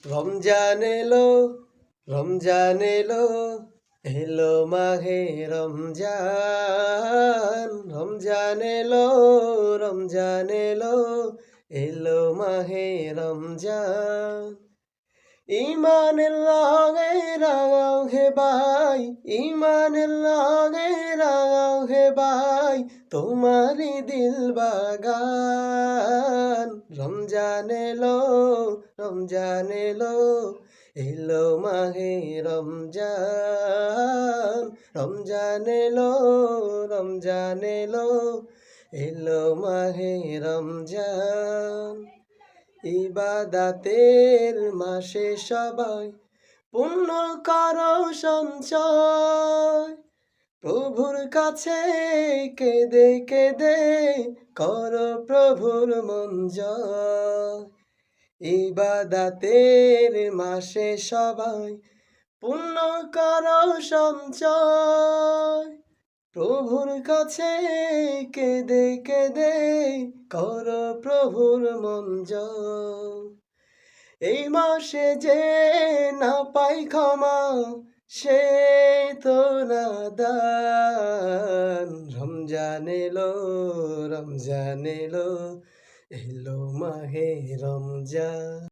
রমজান এলো, রমজান এলো, এলো মাহে রমজান। রমজান এলো, রমজান এলো, এলো মাহে রমজান। ইমানের রঙে রাঙাও হে ভাই, ইমানের রঙে রাঙাও হে ভাই, তোমারই দিল বাগান। রমজান এলো, রমজান এলো, এলো মাহে রমজান। রমজান এলো, রমজান এলো, এলো মাহে রমজান। ইবাদাতের মাসে সবাই পুণ্য করো সঞ্চয়, প্রভুর কাছে কেঁদে কেঁদে করো প্রভুর মন জয়। ইবাদাতের মাসে সবাই পুণ্য করো সঞ্চয়, প্রভুর কাছে কেঁদে কেঁদে কর প্রভুর মন জয়। এই মাসে যে না পাই ক্ষমা, সে তো নাদান। রমজান এলো, রমজান এলো, এলো মাহে রমজান।